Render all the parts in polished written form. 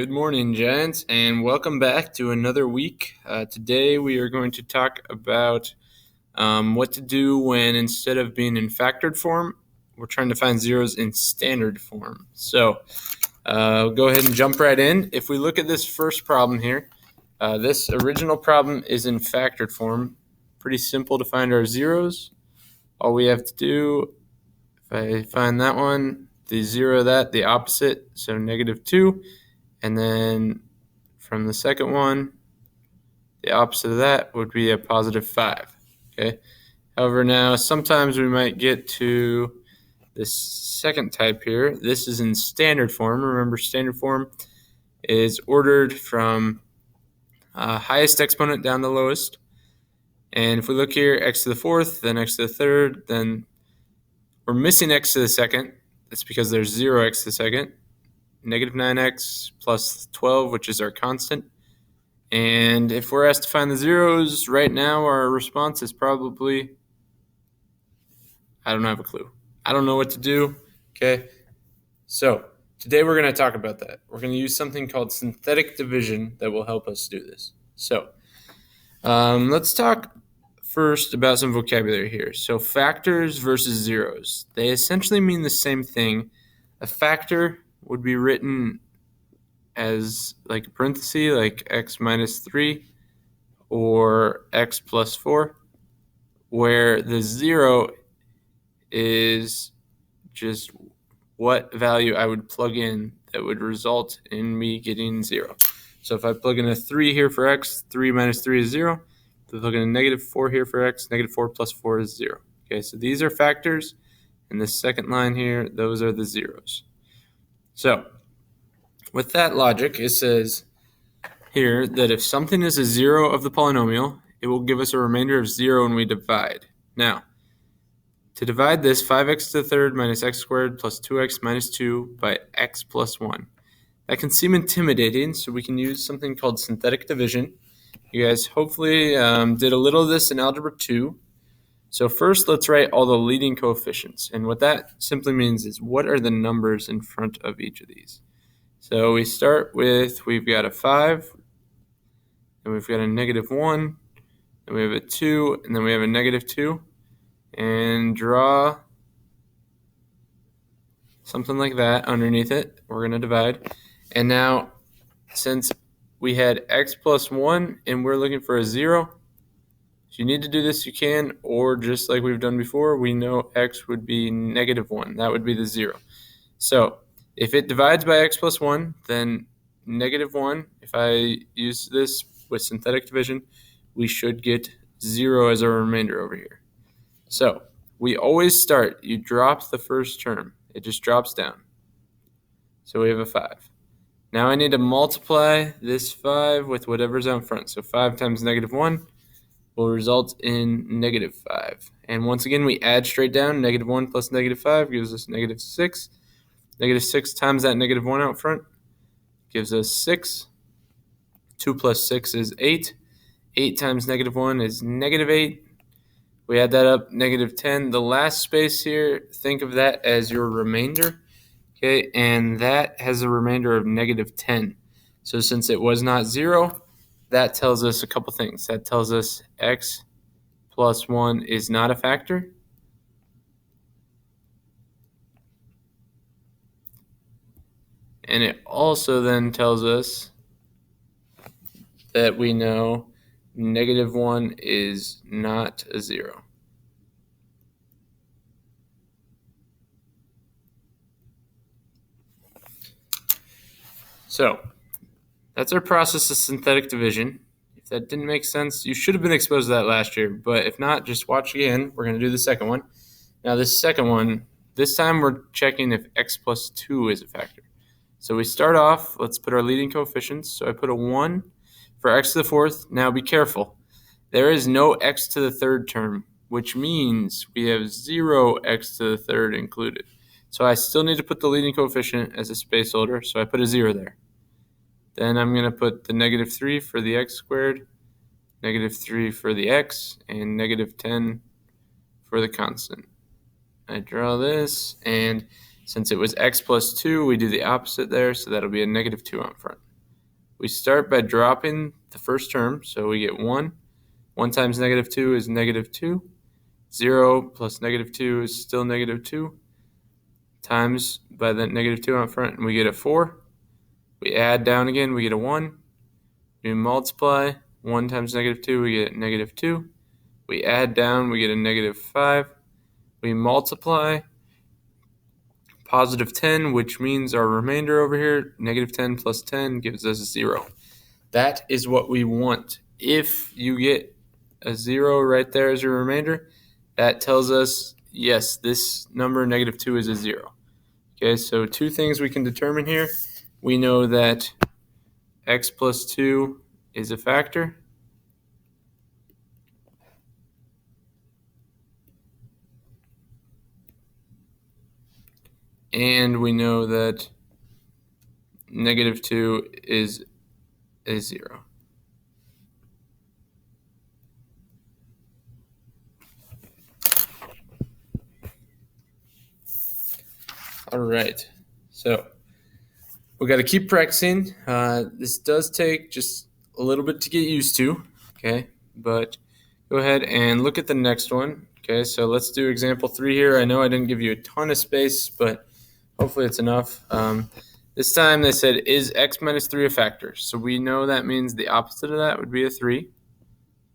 Good morning, gents, and welcome back to another week. Today we are going to talk about what to do when instead of being in factored form, we're trying to find zeros in standard form. So go ahead and jump right in. If we look at this first problem here, this original problem is in factored form. Pretty simple to find our zeros. All we have to do, if I find that one, the zero that, the opposite, so -2. And then from the second one, the opposite of that would be a +5. Okay. However, now sometimes we might get to this second type here. This is in standard form. Remember, standard form is ordered from highest exponent down the lowest. And if we look here, x to the fourth, then x to the third, then we're missing x to the second. That's because there's 0x to the second. -9x plus 12, which is our constant. And if we're asked to find the zeros, right now our response is probably, I don't have a clue. I don't know what to do. Okay. So today we're going to talk about that. We're going to use something called synthetic division that will help us do this. So let's talk first about some vocabulary here. So factors versus zeros. They essentially mean the same thing. A factor would be written as like a parenthesis, like x minus 3 or x plus 4, where the 0 is just what value I would plug in that would result in me getting 0. So if I plug in a 3 here for x, 3 minus 3 is 0. If I plug in a -4 here for x, -4 plus 4 is 0. Okay, so these are factors. And the second line here, those are the zeros. So with that logic, it says here that if something is a 0 of the polynomial, it will give us a remainder of 0 when we divide. Now, to divide this, 5x to the third minus x squared plus 2x minus 2 by x plus 1. That can seem intimidating, so we can use something called synthetic division. You guys hopefully did a little of this in Algebra 2. So first, let's write all the leading coefficients. And what that simply means is what are the numbers in front of each of these. So we start with, we've got a 5, and we've got a -1, and we have a 2, and then we have a -2. And draw something like that underneath it. We're going to divide. And now, since we had x plus 1 and we're looking for a 0, if you need to do this, you can, or just like we've done before, we know x would be -1. That would be the 0. So if it divides by x plus 1, then -1, if I use this with synthetic division, we should get 0 as our remainder over here. So we always start, you drop the first term. It just drops down. So we have a 5. Now I need to multiply this 5 with whatever's out front. So 5 times -1 will result in -5. And once again, we add straight down. -1 plus -5 gives us -6. -6 times that -1 out front gives us 6. 2 plus 6 is 8. 8 times -1 is -8. We add that up, -10. The last space here, think of that as your remainder. Okay, and that has a remainder of -10. So since it was not 0, that tells us a couple things. That tells us x plus 1 is not a factor. And it also then tells us that we know -1 is not a 0. So that's our process of synthetic division. If that didn't make sense, you should have been exposed to that last year. But if not, just watch again. We're going to do the second one. Now this second one, this time we're checking if x plus 2 is a factor. So we start off, let's put our leading coefficients. So I put a 1 for x to the fourth. Now be careful. There is no x to the third term, which means we have 0x to the third included. So I still need to put the leading coefficient as a space holder. So I put a 0 there. Then I'm going to put the -3 for the x squared, -3 for the x, and -10 for the constant. I draw this, and since it was x plus 2, we do the opposite there, so that'll be a -2 out front. we start by dropping the first term. So we get 1. 1 times negative 2 is negative 2. 0 plus negative 2 is still negative 2. Times by the negative 2 out front, and we get a 4. We add down again, we get a 1. We multiply. 1 times negative 2, we get negative 2. We add down, we get a negative 5. We multiply. Positive 10, which means our remainder over here, negative 10 plus 10 gives us 0. That is what we want. If you get a 0 right there as your remainder, that tells us, yes, this number, negative 2, is a 0. Okay, so two things we can determine here. We know that x plus 2 is a factor. And we know that negative 2 is a 0. All right, so we got to keep practicing. This does take just a little bit to get used to, okay? But go ahead and look at the next one. Okay, so let's do example 3 here. I know I didn't give you a ton of space, but hopefully it's enough. This time they said, is x minus 3 a factor? So we know that means the opposite of that would be a 3.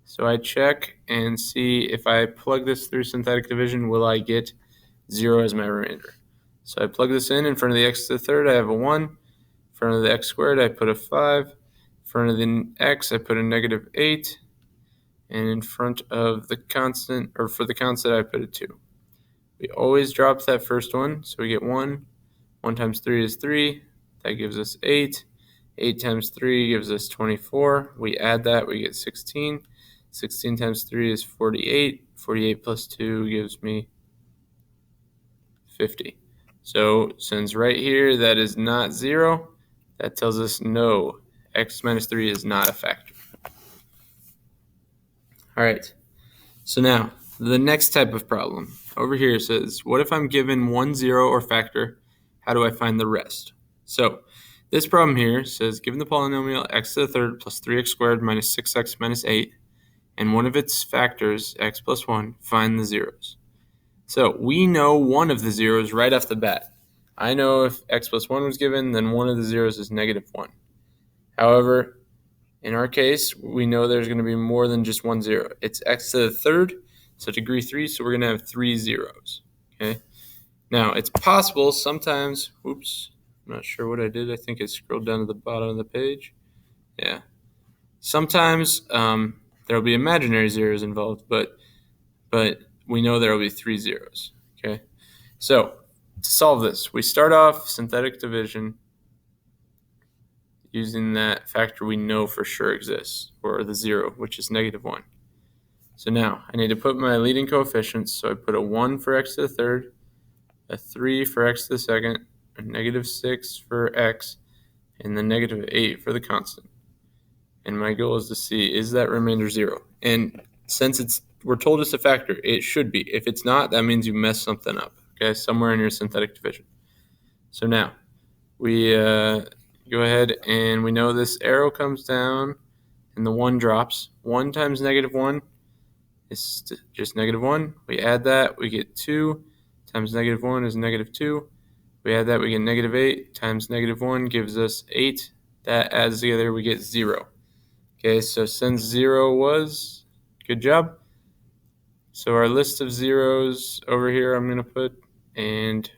So I check and see if I plug this through synthetic division, will I get 0 as my remainder? So I plug this in front of the x to the third, I have a 1. In front of the x squared, I put a 5. In front of the x, I put a negative 8. And in front of the constant, or for the constant, I put a 2. We always drop that first one, so we get 1. 1 times 3 is 3. That gives us 8. 8 times 3 gives us 24. We add that, we get 16. 16 times 3 is 48. 48 plus 2 gives me 50. So since right here that is not 0, that tells us no, x minus 3 is not a factor. All right, so now the next type of problem. Over here says, what if I'm given 1 0 or factor? How do I find the rest? So this problem here says, given the polynomial x to the third plus 3x squared minus 6x minus 8, and one of its factors, x plus 1, find the zeros. So we know one of the zeros right off the bat. I know if x plus 1 was given, then one of the zeros is negative 1. However, in our case, we know there's going to be more than just 1 0. It's x to the third, so degree 3, so we're going to have 3 zeros. Okay. Now, it's possible sometimes, oops, I'm not sure what I did. I think I scrolled down to the bottom of the page. Yeah. Sometimes there will be imaginary zeros involved, but we know there will be 3 zeros. Okay. So to solve this, we start off synthetic division using that factor we know for sure exists, or the 0, which is negative 1. So now I need to put my leading coefficients. So I put a 1 for x to the third, a 3 for x to the second, a negative 6 for x, and the negative 8 for the constant. And my goal is to see, is that remainder 0? And since we're told it's a factor, it should be. If it's not, that means you messed something up, okay, somewhere in your synthetic division. So now we go ahead and we know this arrow comes down and the 1 drops. 1 times negative 1 is just negative 1. We add that, we get 2 times negative 1 is negative 2. We add that, we get negative 8 times negative 1 gives us 8. That adds together, we get 0. Okay, so since 0 was, good job. So our list of zeros over here I'm going to put, and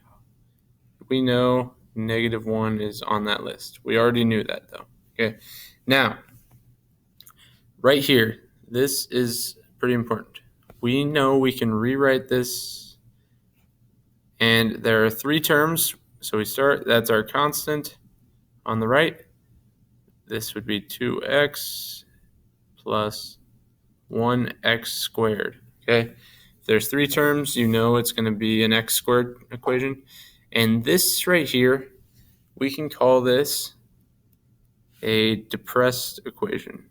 we know negative 1 is on that list. We already knew that though. Okay, now right here, this is pretty important. We know we can rewrite this, and there are 3 terms. So we start, that's our constant on the right. This would be 2x plus 1x squared. Okay, if there's 3 terms, you know it's going to be an x squared equation. And this right here, we can call this a depressed equation.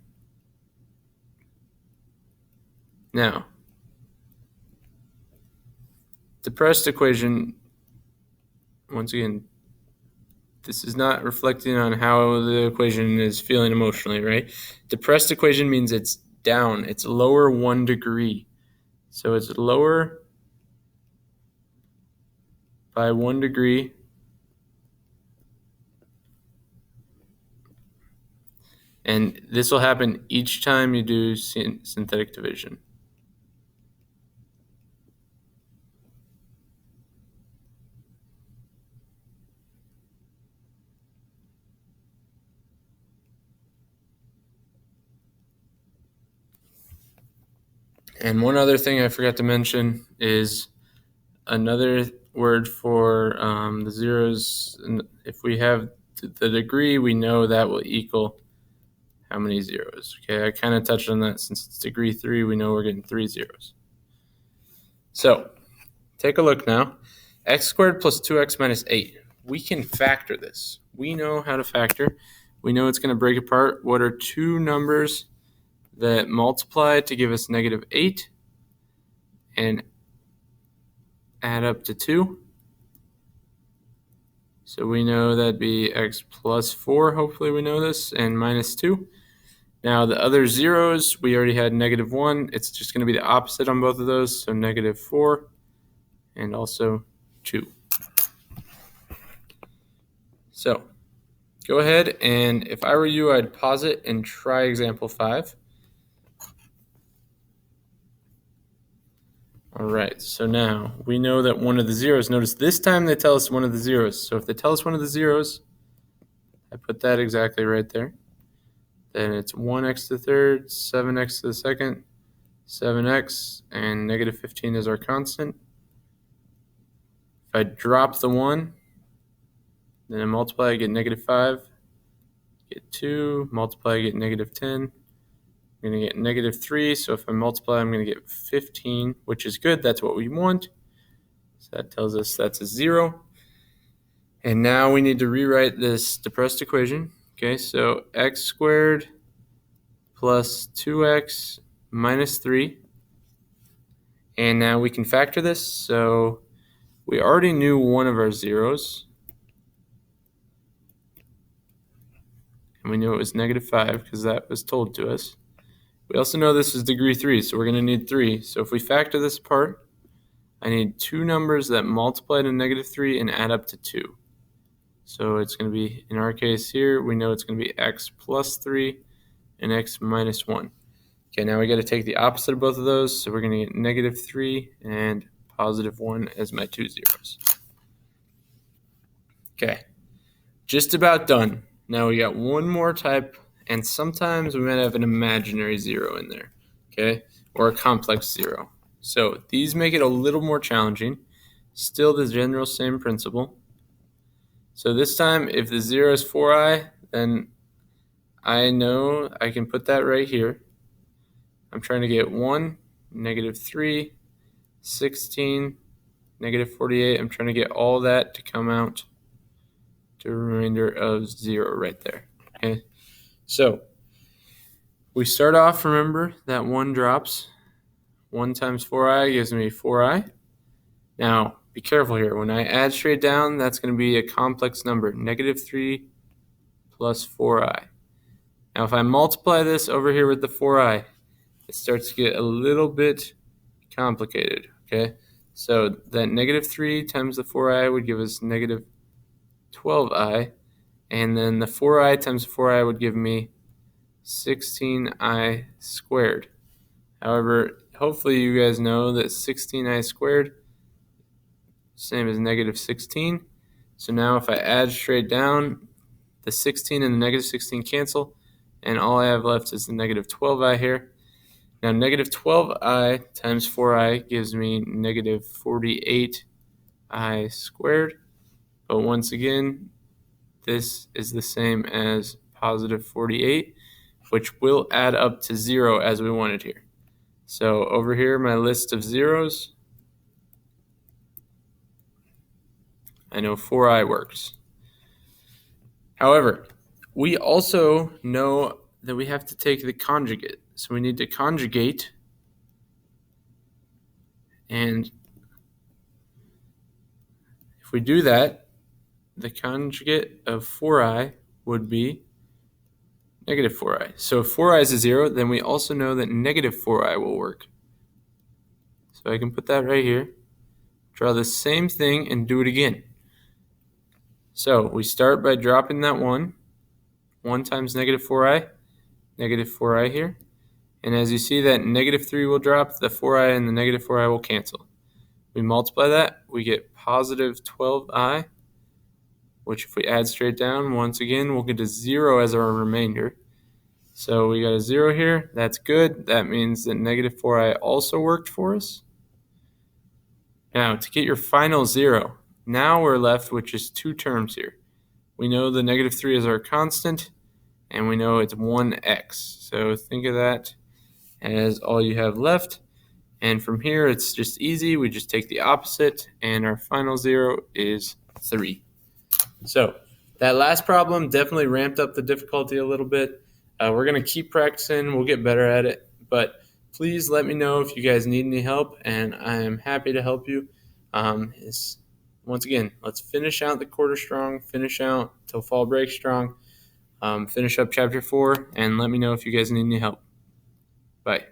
Now, depressed equation, once again, this is not reflecting on how the equation is feeling emotionally, right? Depressed equation means it's down. It's lower 1 degree. So it's lower by 1 degree. And this will happen each time you do synthetic division. And one other thing I forgot to mention is another word for the zeros. If we have the degree, we know that will equal how many zeros. Okay, I kind of touched on that. Since it's degree 3, we know we're getting 3 zeros. So take a look now. X squared plus 2x minus 8. We can factor this. We know how to factor. We know it's going to break apart. What are two numbers that multiply to give us negative 8 and add up to 2? So we know that'd be x plus 4, hopefully we know this, and minus 2. Now the other zeros, we already had negative 1. It's just going to be the opposite on both of those, so negative 4 and also 2. So go ahead, and if I were you, I'd pause it and try example 5. All right, so now we know that one of the zeros, notice this time they tell us one of the zeros. So if they tell us one of the zeros, I put that exactly right there. Then it's 1x to the third, 7x to the second, 7x, and negative 15 is our constant. If I drop the 1, then I multiply, I get negative 5, get 2, multiply, I get negative 10. I'm going to get negative 3, so if I multiply, I'm going to get 15, which is good. That's what we want. So that tells us that's a 0. And now we need to rewrite this depressed equation. Okay, so x squared plus 2x minus 3. And now we can factor this. So we already knew one of our zeros. And we knew it was negative 5 because that was told to us. We also know this is degree 3, so we're going to need 3. So if we factor this apart, I need two numbers that multiply to negative 3 and add up to 2. So it's going to be, in our case here, we know it's going to be x plus 3 and x minus 1. Okay, now we got to take the opposite of both of those. So we're going to get negative 3 and positive 1 as my two zeros. Okay, just about done. Now we got one more type, and sometimes we might have an imaginary 0 in there, okay, or a complex 0. So these make it a little more challenging. Still the general same principle. So this time, if the 0 is 4i, then I know I can put that right here. I'm trying to get 1, negative 3, 16, negative 48. I'm trying to get all that to come out to a remainder of 0 right there. Okay, so we start off, remember, that 1 drops. 1 times 4i gives me 4i. Now, be careful here. When I add straight down, that's going to be a complex number, negative 3 plus 4i. Now, if I multiply this over here with the 4i, it starts to get a little bit complicated, okay? So that negative 3 times the 4i would give us negative 12i, and then the 4i times 4i would give me 16i squared. However, hopefully you guys know that 16i squared same as negative 16. So now if I add straight down, the 16 and the negative 16 cancel, and all I have left is the negative 12i here. Now negative 12i times 4i gives me negative 48i squared. But once again, this is the same as positive 48, which will add up to 0 as we wanted here. So over here, my list of zeros, I know 4i works. However, we also know that we have to take the conjugate. So we need to conjugate, and if we do that, the conjugate of 4i would be negative 4i. So if 4i is a 0, then we also know that negative 4i will work. So I can put that right here, draw the same thing, and do it again. So we start by dropping that 1. 1 times negative 4i here. And as you see, that negative 3 will drop, the 4i and the negative 4i will cancel. We multiply that, we get positive 12i, which if we add straight down, once again, we'll get a 0 as our remainder. So we got a 0 here. That's good. That means that negative 4i also worked for us. Now, to get your final 0, now we're left with just 2 terms here. We know the negative 3 is our constant, and we know it's 1x. So think of that as all you have left. And from here, it's just easy. We just take the opposite, and our final 0 is 3. So that last problem definitely ramped up the difficulty a little bit. We're going to keep practicing. We'll get better at it. But please let me know if you guys need any help, and I am happy to help you. Once again, let's finish out the quarter strong, finish out till fall break strong, finish up chapter 4, and let me know if you guys need any help. Bye.